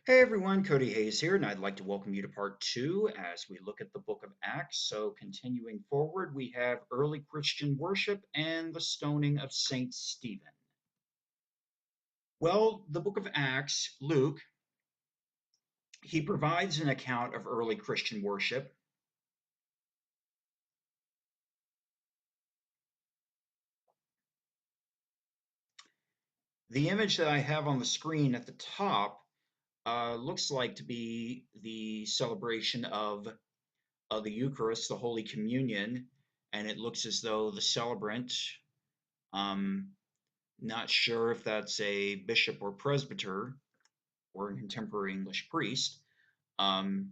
Hey everyone, Cody Hayes here, and I'd like to welcome you to part two as we look at the book of Acts. So, continuing forward, we have early Christian worship and the stoning of Saint Stephen. Well, the book of Acts, Luke, he provides an account of early Christian worship. The image that I have on the screen at the top looks like to be the celebration of the Eucharist, the Holy Communion, and it looks as though the celebrant um, not sure if that's a bishop or presbyter or a contemporary English priest um,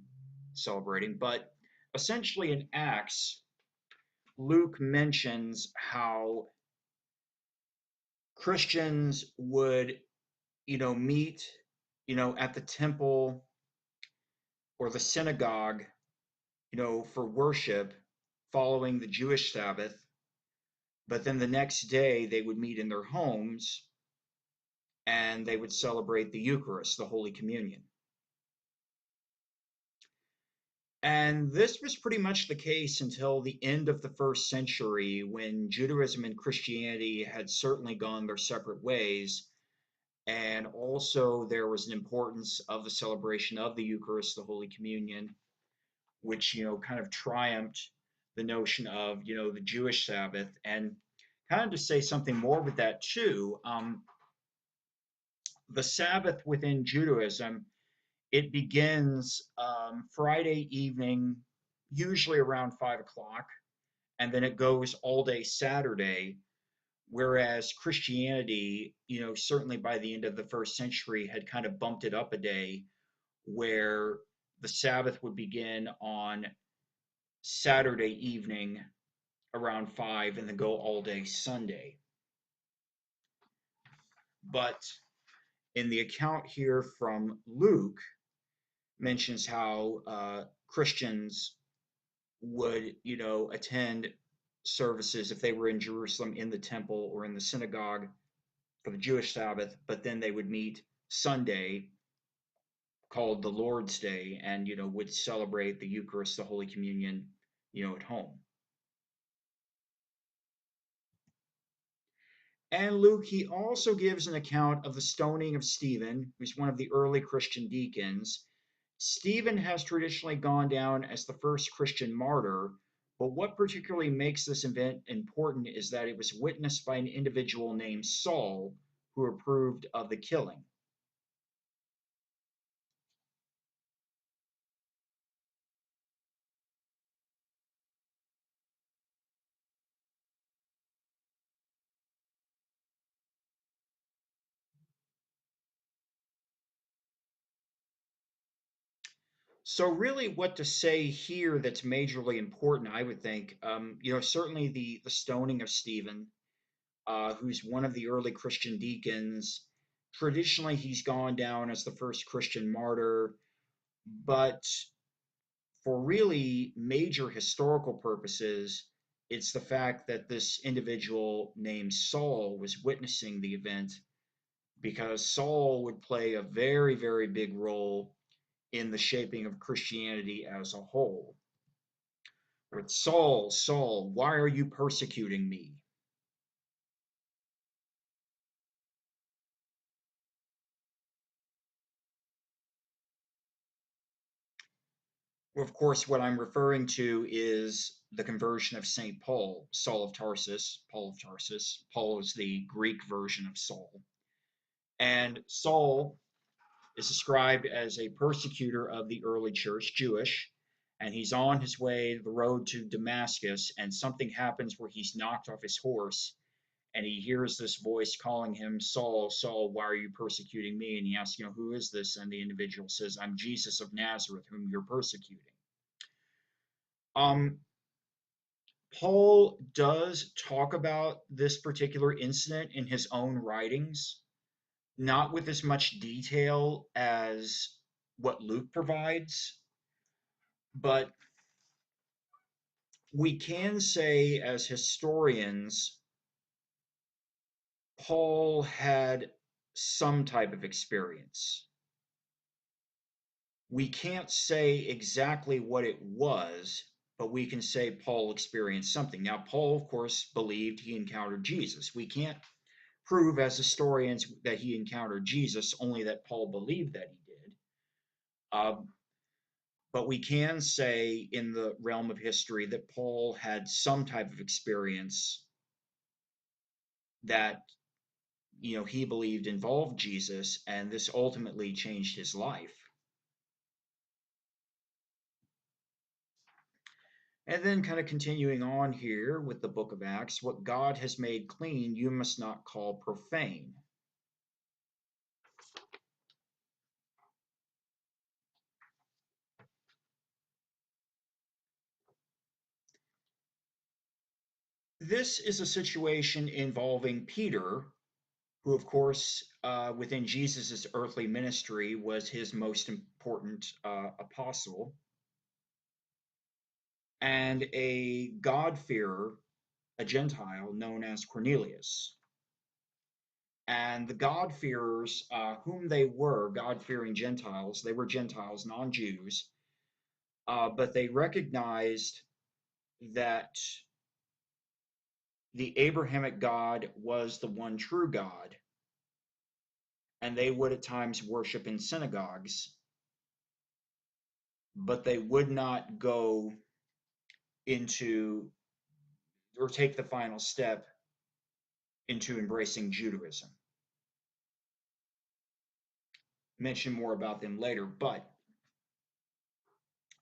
celebrating, but essentially in Acts, Luke mentions how Christians would, meet, at the temple or the synagogue, for worship following the Jewish Sabbath, but then the next day they would meet in their homes and they would celebrate the Eucharist, the Holy Communion. And this was pretty much the case until the end of the first century, when Judaism and Christianity had certainly gone their separate ways. And also, there was an importance of the celebration of the Eucharist, the Holy Communion, which, kind of triumphed the notion of, the Jewish Sabbath. And kind of to say something more with that, too, the Sabbath within Judaism, it begins Friday evening, usually around 5 o'clock, and then it goes all day Saturday. Whereas Christianity, certainly by the end of the first century, had kind of bumped it up a day, where the Sabbath would begin on Saturday evening around 5 and then go all day Sunday. But in the account here from Luke, mentions how Christians would, attend services if they were in Jerusalem in the temple or in the synagogue for the Jewish Sabbath, but then they would meet Sunday, called the Lord's Day, and would celebrate the Eucharist, the Holy Communion, at home. And Luke, he also gives an account of the stoning of Stephen, who's one of the early Christian deacons. Stephen has traditionally gone down as the first Christian martyr, but what particularly makes this event important is that it was witnessed by an individual named Saul, who approved of the killing. So really what to say here that's majorly important, I would think, certainly the stoning of Stephen, who's one of the early Christian deacons. Traditionally, he's gone down as the first Christian martyr, but for really major historical purposes, it's the fact that this individual named Saul was witnessing the event, because Saul would play a very, very big role in the shaping of Christianity as a whole. But Saul, Saul, why are you persecuting me? Well, of course, what I'm referring to is the conversion of St. Paul, Saul of Tarsus, Paul of Tarsus. Paul is the Greek version of Saul. And Saul is described as a persecutor of the early church, Jewish, and he's on his way, the road to Damascus, and something happens where he's knocked off his horse, and he hears this voice calling him, Saul, Saul, why are you persecuting me? And he asks, who is this? And the individual says, I'm Jesus of Nazareth, whom you're persecuting. Um, Paul does talk about this particular incident in his own writings, not with as much detail as what Luke provides, but we can say as historians, Paul had some type of experience. We can't say exactly what it was, but we can say Paul experienced something. Now, Paul, of course, believed he encountered Jesus. We can't prove as historians that he encountered Jesus, only that Paul believed that he did. Uh, but we can say in the realm of history that Paul had some type of experience that he believed involved Jesus, and this ultimately changed his life. And then, kind of continuing on here with the book of Acts, what God has made clean, you must not call profane. This is a situation involving Peter, who, of course, within Jesus' earthly ministry, was his most important apostle, and a God-fearer, a Gentile known as Cornelius. And the God-fearers, whom they were, God-fearing Gentiles, they were Gentiles, non-Jews, but they recognized that the Abrahamic God was the one true God, and they would at times worship in synagogues, but they would not go into or take the final step into embracing Judaism. Mention more about them later, but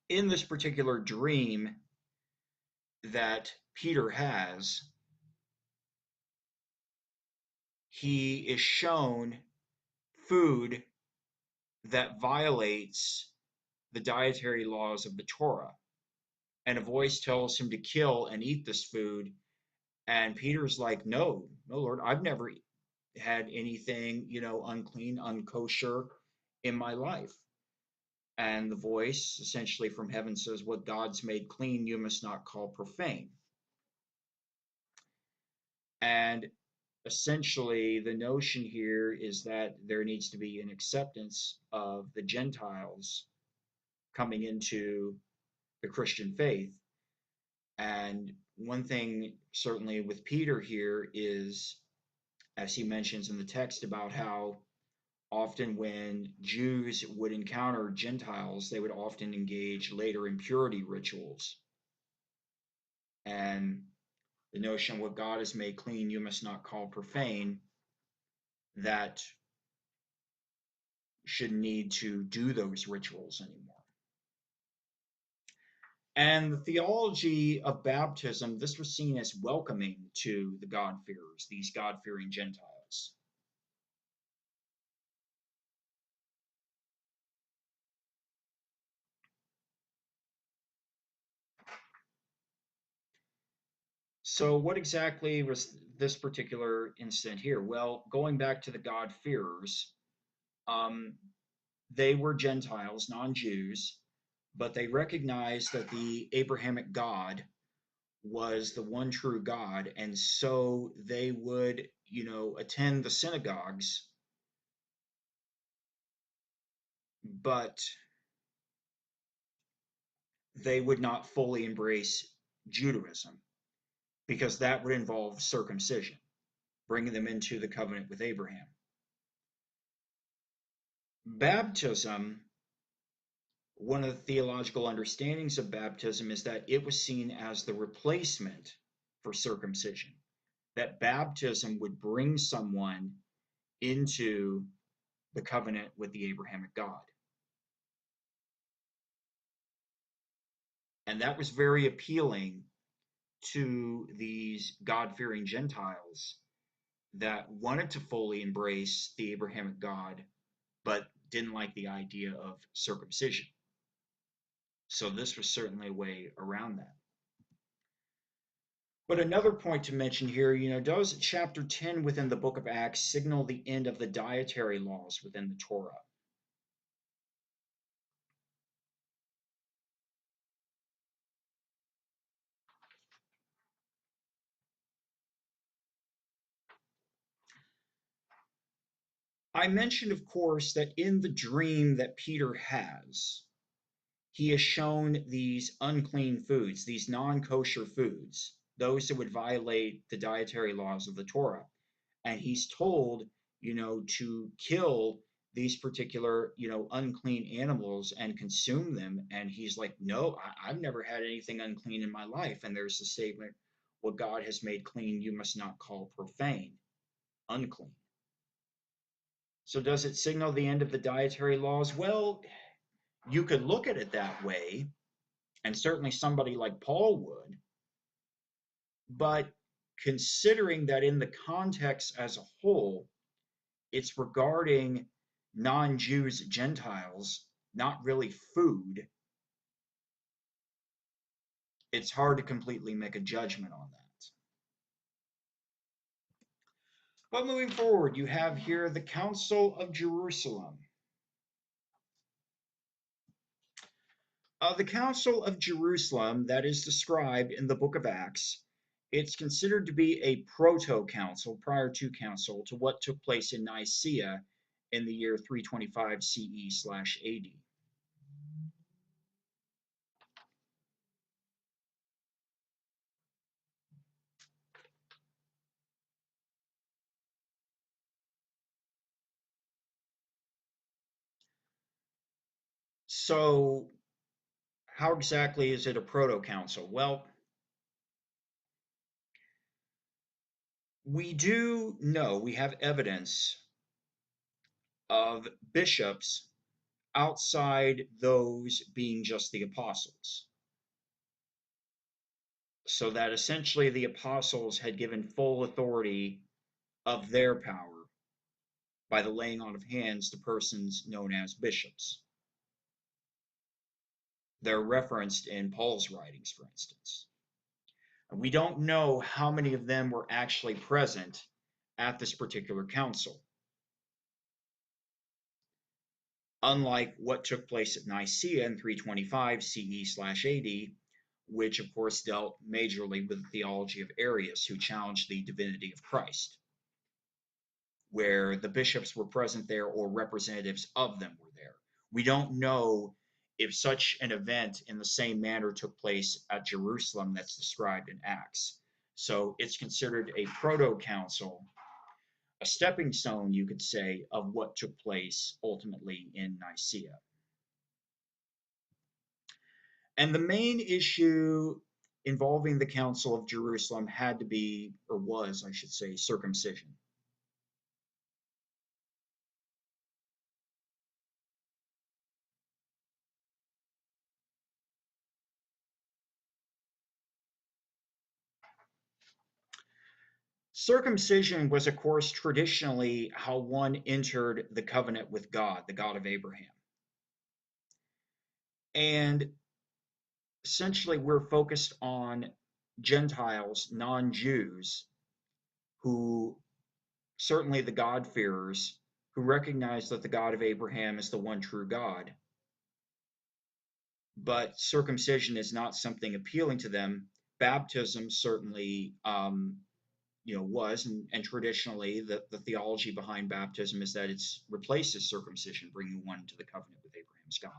in this particular dream that Peter has, he is shown food that violates the dietary laws of the Torah. And a voice tells him to kill and eat this food. And Peter's like, no, no, Lord, I've never had anything, unclean, unkosher in my life. And the voice essentially from heaven says, what God's made clean, you must not call profane. And essentially, the notion here is that there needs to be an acceptance of the Gentiles coming into the Christian faith. And one thing, certainly, with Peter here is, as he mentions in the text, about how often when Jews would encounter Gentiles, they would often engage later in purity rituals. And the notion what God has made clean, you must not call profane, that should need to do those rituals anymore. And the theology of baptism, this was seen as welcoming to the God-fearers, these God-fearing Gentiles. So, what exactly was this particular incident here? Well, going back to the God-fearers, um, they were Gentiles, non-Jews, but they recognized that the Abrahamic God was the one true God, and so they would, attend the synagogues, but they would not fully embrace Judaism because that would involve circumcision, bringing them into the covenant with Abraham. Baptism, one of the theological understandings of baptism is that it was seen as the replacement for circumcision, that baptism would bring someone into the covenant with the Abrahamic God. And that was very appealing to these God-fearing Gentiles that wanted to fully embrace the Abrahamic God, but didn't like the idea of circumcision. So this was certainly a way around that. But another point to mention here, does chapter 10 within the book of Acts signal the end of the dietary laws within the Torah? I mentioned, of course, that in the dream that Peter has, he is shown these unclean foods, these non kosher foods, those that would violate the dietary laws of the Torah. And he's told, to kill these particular, unclean animals and consume them. And he's like, no, I've never had anything unclean in my life. And there's the statement, what God has made clean, you must not call profane, unclean. So does it signal the end of the dietary laws? Well, you could look at it that way, and certainly somebody like Paul would, but considering that in the context as a whole, it's regarding non Jews, Gentiles, not really food, it's hard to completely make a judgment on that. But moving forward, you have here the Council of Jerusalem. The Council of Jerusalem that is described in the book of Acts, it's considered to be a proto-council, prior to council, to what took place in Nicaea in the year 325 CE/AD. So, how exactly is it a proto-council? Well, we do know, we have evidence of bishops outside those being just the apostles. So that essentially the apostles had given full authority of their power by the laying on of hands to persons known as bishops. They're referenced in Paul's writings, for instance. We don't know how many of them were actually present at this particular council. Unlike what took place at Nicaea in 325 CE/AD, which of course dealt majorly with the theology of Arius, who challenged the divinity of Christ, where the bishops were present there or representatives of them were there. We don't know if such an event in the same manner took place at Jerusalem that's described in Acts. So it's considered a proto-council, a stepping stone, you could say, of what took place ultimately in Nicaea. And the main issue involving the Council of Jerusalem had to be, or was, I should say, circumcision. Circumcision was, of course, traditionally how one entered the covenant with God, the God of Abraham. And essentially, we're focused on Gentiles, non Jews, who certainly the God-fearers, who recognize that the God of Abraham is the one true God. But circumcision is not something appealing to them. Baptism certainly was, and traditionally the theology behind baptism is that it replaces circumcision, bringing one to the covenant with Abraham's God.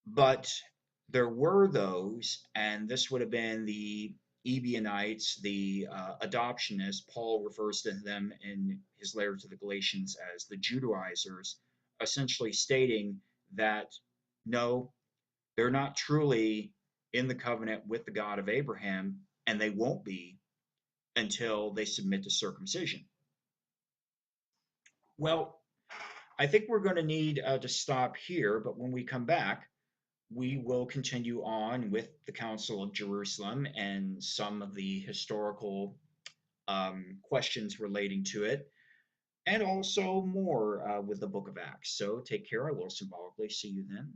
But there were those, and this would have been the Ebionites, the adoptionists. Paul refers to them in his letter to the Galatians as the Judaizers, essentially stating that no, they're not truly in the covenant with the God of Abraham, and they won't be until they submit to circumcision. Well, I think we're going to need to stop here, but when we come back, we will continue on with the Council of Jerusalem and some of the historical questions relating to it, and also more with the book of Acts. So take care. I will symbolically see you then.